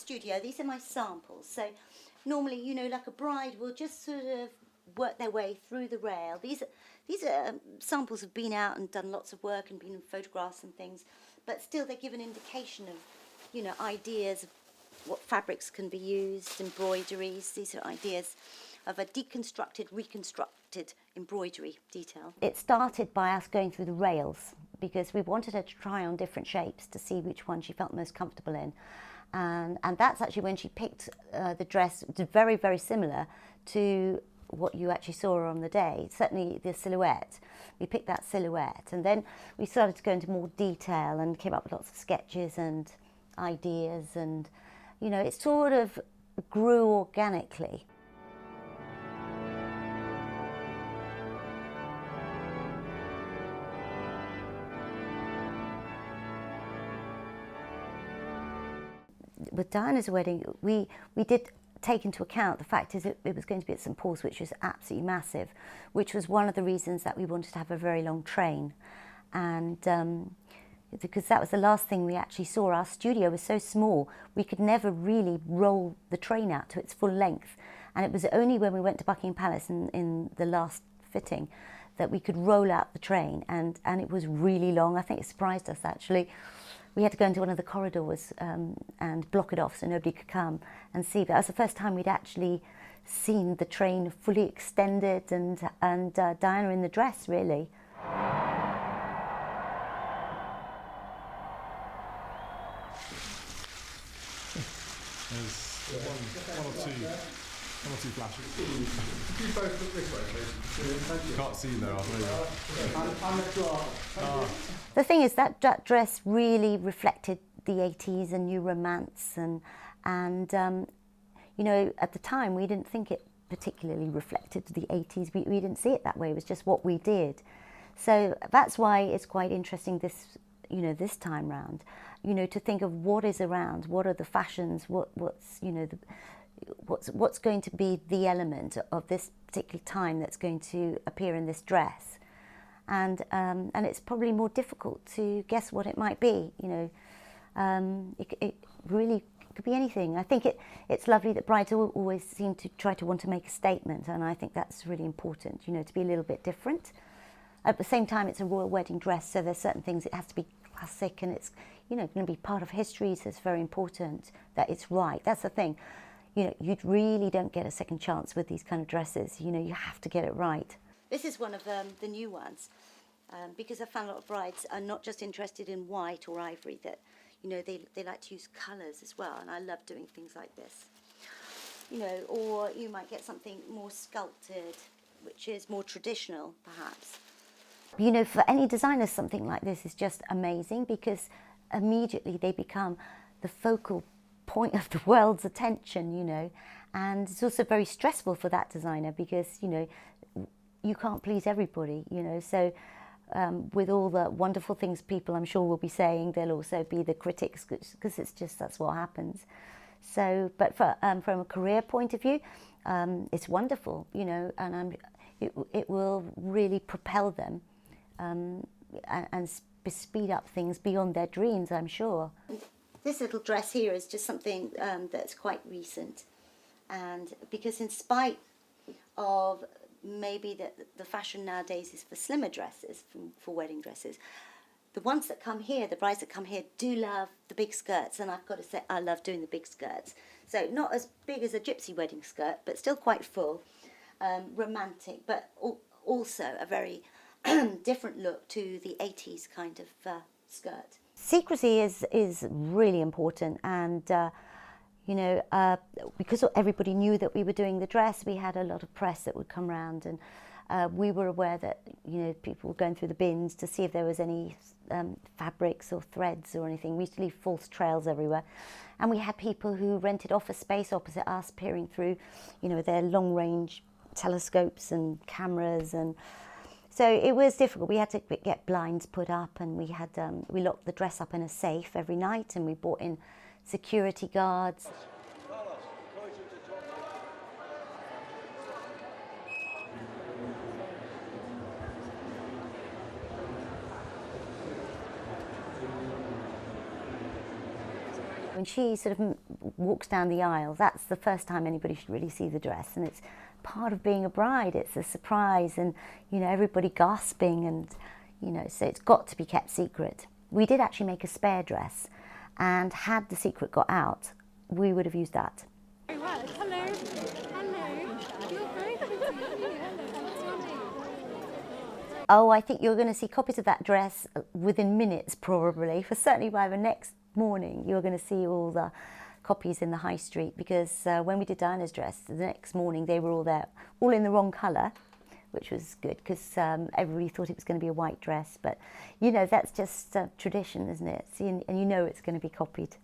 studio. These are my samples. So normally, you know, like a bride will just sort of work their way through the rail. These are samples have been out and done lots of work and been in photographs and things, but still they give an indication of, you know, ideas of what fabrics can be used, embroideries. These are ideas of a deconstructed, reconstructed embroidery detail. It started by us going through the rails because we wanted her to try on different shapes to see which one she felt most comfortable in. And that's actually when she picked the dress, very, very similar to what you actually saw on the day, certainly the silhouette. We picked that silhouette, and then we started to go into more detail and came up with lots of sketches and ideas, and, you know, it sort of grew organically. With Diana's wedding, we did take into account the fact is that it was going to be at St Paul's, which was absolutely massive, which was one of the reasons that we wanted to have a very long train. And because that was the last thing we actually saw. Our studio was so small, we could never really roll the train out to its full length. And it was only when we went to Buckingham Palace in the last fitting that we could roll out the train. And it was really long. I think it surprised us, actually. We had to go into one of the corridors and block it off so nobody could come and see. But that was the first time we'd actually seen the train fully extended and Diana in the dress, really. There's one or two flashes. Could you both look this way, please? Can't see though, I'm a clerk. The thing is that dress really reflected the 80s and new romance, and you know, at the time we didn't think it particularly reflected the 80s. We didn't see it that way. It was just what we did. So that's why it's quite interesting this time round, you know, to think of what is around, what are the fashions, what's you know what's going to be the element of this particular time that's going to appear in this dress. And it's probably more difficult to guess what it might be. You know, it really could be anything. I think it's lovely that brides always seem to try to want to make a statement, and I think that's really important. You know, to be a little bit different. At the same time, it's a royal wedding dress, so there's certain things it has to be classic, and it's, you know, going to be part of history. So it's very important that it's right. That's the thing. You know, you really don't get a second chance with these kind of dresses. You know, you have to get it right. This is one of the new ones, because I found a lot of brides are not just interested in white or ivory, that, you know, they like to use colours as well, and I love doing things like this. You know, or you might get something more sculpted, which is more traditional, perhaps. You know, for any designer, something like this is just amazing, because immediately they become the focal point of the world's attention, you know, and it's also very stressful for that designer because, you know, you can't please everybody, you know, so with all the wonderful things people I'm sure will be saying, there'll also be the critics, because it's just, that's what happens. So, but from a career point of view, it's wonderful, you know, and it will really propel them and speed up things beyond their dreams, I'm sure. This little dress here is just something that's quite recent, and because in spite of maybe the fashion nowadays is for slimmer dresses, for wedding dresses, the ones that come here, the brides that come here, do love the big skirts, and I've got to say I love doing the big skirts. So not as big as a gypsy wedding skirt, but still quite full, romantic, but also a very different look to the 80s kind of skirt. Secrecy is really important, and you know, because everybody knew that we were doing the dress, we had a lot of press that would come round, and we were aware that, you know, people were going through the bins to see if there was any fabrics or threads or anything. We used to leave false trails everywhere, and we had people who rented office space opposite us, peering through, you know, their long-range telescopes and cameras, and so it was difficult. We had to get blinds put up, and we had we locked the dress up in a safe every night, and we brought in security guards. When she sort of walks down the aisle, that's the first time anybody should really see the dress, and it's part of being a bride. It's a surprise, and you know, everybody gasping, and you know, so it's got to be kept secret. We did actually make a spare dress, and had the secret got out, we would have used that. Hello. Hello. You're very happy to see you. Oh, I think you're going to see copies of that dress within minutes, probably. For certainly by the next morning, you're going to see all the copies in the high street, because when we did Diana's dress, the next morning they were all there, all in the wrong colour, which was good because everybody thought it was going to be a white dress. But you know, that's just tradition, isn't it? See, and you know it's going to be copied.